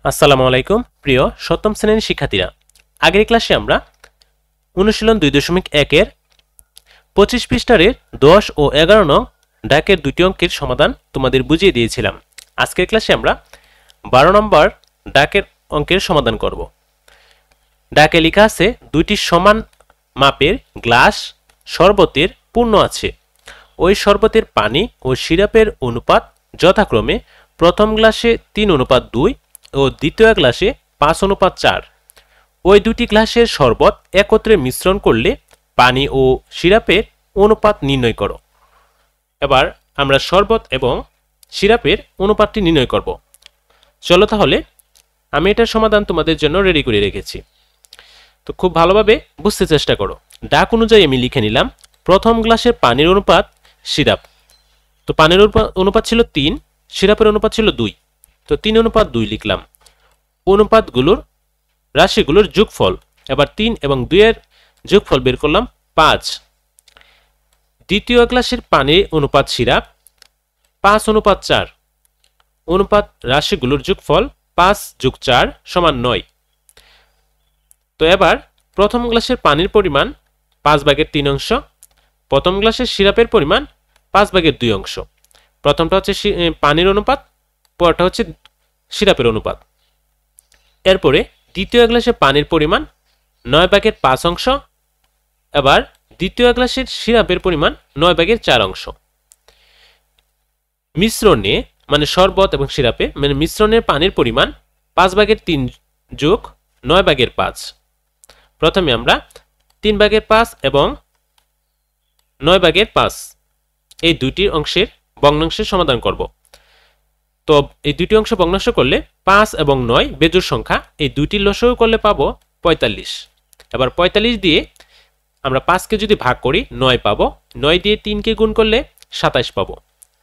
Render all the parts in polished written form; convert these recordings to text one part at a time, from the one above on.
আসসালামু আলাইকুম প্রিয় সপ্তম শ্রেণীর শিক্ষার্থীরা। আগের ক্লাসে আমরা অনুশীলন 2.1 এর 25 পৃষ্ঠারের 10 ও 11 নং ডাকের দুটি অঙ্কের সমাধান তোমাদের বুঝিয়ে দিয়েছিলাম। আজকের ক্লাসে আমরা 12 নম্বর ডাকের অঙ্কের সমাধান করব। ডাকে লেখা আছে দুইটি সমান মাপের গ্লাস শরবতের পূর্ণ আছে। ওই শরবতের পানি ও সিরাপের অনুপাত যথাক্রমে প্রথম গ্লাসে 3:2 ও দ্বিতীয় গ্লাসে 5:4। ওই দুটি গ্লাসের শরবত একত্রে মিশ্রণ করলে পানি ও সিরাপের অনুপাত নির্ণয় করো। এবার আমরা শরবত এবং সিরাপের অনুপাতটি নির্ণয় করব। চলো তাহলে আমি এটার সমাধান তোমাদের জন্য রেডি করে রেখেছি, তো খুব ভালোভাবে বুঝতে চেষ্টা করো। ডাক অনুযায়ী আমি লিখে নিলাম প্রথম গ্লাসের পানির অনুপাত সিরাপ, তো পানির অনুপাত ছিল 3, সিরাপের অনুপাত ছিল 2, তো 3:2 লিখলাম। অনুপাতগুলোর রাশিগুলোর যোগফল, এবার 3 এবং 2 এর যোগফল বের করলাম 5। দ্বিতীয় গ্লাসের পানির অনুপাত সিরাপ 5:4। অনুপাত রাশিগুলোর যোগফল 5 + 4 = 9। তো এবার প্রথম গ্লাসের পানির পরিমাণ 5/3 অংশ, প্রথম গ্লাসের সিরাপের পরিমাণ 5/2 অংশ। প্রথমটা হচ্ছে পানির অনুপাত, পরটা হচ্ছে সিরাপের অনুপাত। এরপরে দ্বিতীয় গ্লাসে পানির পরিমাণ 9/5 অংশ, এবার দ্বিতীয় গ্লাসের সিরাপের পরিমাণ 9/4 অংশ। মিশ্রণে মানে শরবত এবং সিরাপে মানে মিশ্রণের পানির পরিমাণ 5/3 যোগ 9/5। প্রথমে আমরা 3/5 এবং 9/5 এই দুটি অংশের ভগ্নাংশের সমাধান করব। তো এই দুটি অংশ ভগ্নাংশ করলে 5 এবং 9 বেজোড় সংখ্যা, এই দুটি লসাগু করলে পাবো 45। এবার 45 দিয়ে আমরা 5কে যদি ভাগ করি 9 পাবো, 9 দিয়ে 3কে গুণ করলে 27 পাবো।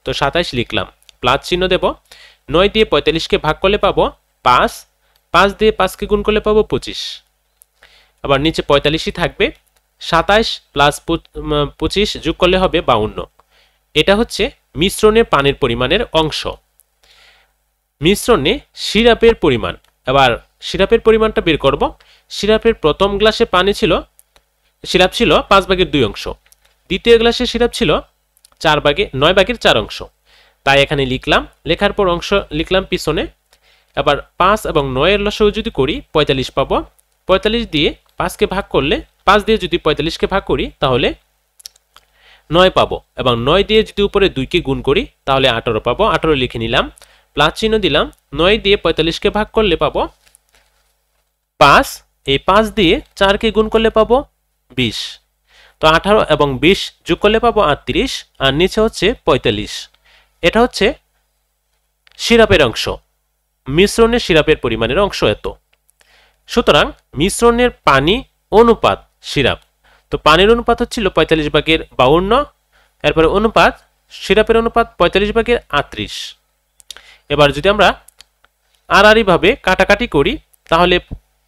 তো 27 লিখলাম, প্লাস চিহ্ন দেব। 9 দিয়ে 45কে ভাগ করলে পাবো 5, 5 দিয়ে 5কে গুণ করলে পাবো 25। আবার নিচে 45ই থাকবে, 27 প্লাস 25 যোগ করলে হবে 52। এটা হচ্ছে মিশ্রণে পানির পরিমাণের অংশ। মিশ্রণে সিরাপের পরিমাণ, এবার সিরাপের পরিমাণটা বের করব। সিরাপের প্রথম গ্লাসে সিরাপ ছিল 5/2 অংশ, দ্বিতীয় গ্লাসে সিরাপ ছিল 9/4 অংশ। তাই এখানে লিখলাম, লেখার পর অংশ লিখলাম পিছনে। এবার 5 এবং 9 এর লসাগু যদি করি 45 পাবো। 45 দিয়ে 5কে ভাগ করলে, 5 দিয়ে যদি 45কে ভাগ করি তাহলে 9 পাবো, এবং 9 দিয়ে যদি উপরে 2কে গুণ করি তাহলে 18 পাবো। 18 লিখে নিলাম, প্লাস চিহ্ন দিলাম। 9 দিয়ে 45কে ভাগ করলে পাবো 5, এই 5 দিয়ে 4কে গুণ করলে পাবো 20। তো 18 এবং 20 যোগ করলে পাবো 38, আর নিচে হচ্ছে 45। এটা হচ্ছে সিরাপের অংশ, মিশ্রণের সিরাপের পরিমাণের অংশ এত। সুতরাং মিশ্রণের পানি অনুপাত সিরাপ, তো পানির অনুপাত হচ্ছিল 45/52, এরপরে অনুপাত সিরাপের অনুপাত 45/38। এবার যদি আমরা আড়াআড়ি ভাবে কাটাকাটি করি তাহলে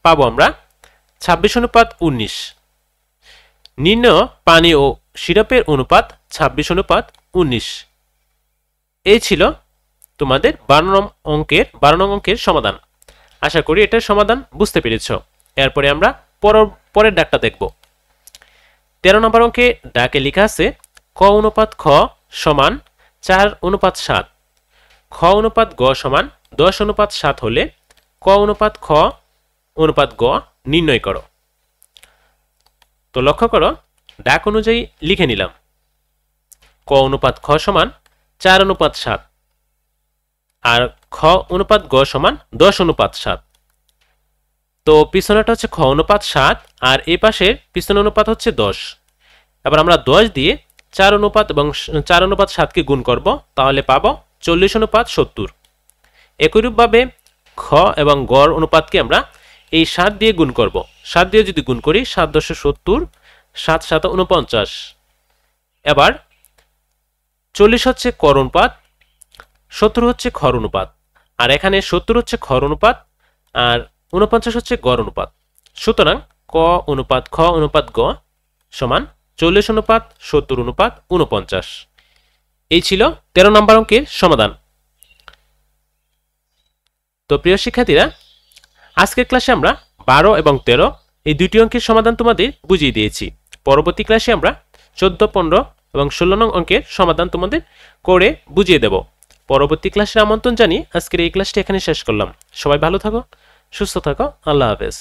পাবো আমরা 26:19। নির্ণয় পানি ও সিরাপের অনুপাত 26:19। এই ছিল তোমাদের 12 নং অঙ্কের সমাধান। আশা করি এটার সমাধান বুঝতে পেরেছ। এরপরে আমরা পরের ডাকটা দেখব। 13 নম্বর অঙ্কে ডাকে লেখা আছে ক অনুপাত খ সমান 4:7। খ অনুপাত গ সমান 10:7 হলে ক অনুপাত খ অনুপাত গ নির্ণয় করো। তো লক্ষ্য করো, ডাক অনুযায়ী লিখে নিলাম ক অনুপাত খ সমান 4:7 আর খ অনুপাত গ সমান 10:7। তো পিছনেটা হচ্ছে খ অনুপাত 7 আর এই পাশের পিছনের অনুপাত হচ্ছে 10। এবার আমরা 10 দিয়ে 4 অনুপাত এবং 4:7কে গুণ করব, তাহলে পাবো 40:70। একইরূপভাবে খ এবং গড় অনুপাতকে আমরা এই 7 দিয়ে গুণ করব। 7 দিয়ে যদি গুণ করি 7 × 70, 7 × 7 = 49। এবার 40 হচ্ছে কর অনুপাত, 70 হচ্ছে খর অনুপাত, আর এখানে 70 হচ্ছে খর অনুপাত আর 49 হচ্ছে গড় অনুপাত। সুতরাং ক অনুপাত খ অনুপাত গ সমান 40:70:49। এই ছিল 13 নম্বর অঙ্কের সমাধান। তো প্রিয় শিক্ষার্থীরা, আজকের ক্লাসে আমরা 12 এবং 13 এই দুইটি অঙ্কের সমাধান তোমাদের বুঝিয়ে দিয়েছি। পরবর্তী ক্লাসে আমরা 14, 15 এবং 16 নং অঙ্কের সমাধান তোমাদের করে বুঝিয়ে দেব। পরবর্তী ক্লাসের আমন্ত্রণ জানিয়ে আজকের এই ক্লাসটি এখানে শেষ করলাম। সবাই ভালো থাকো, সুস্থ থাকো, আল্লাহ হাফেজ।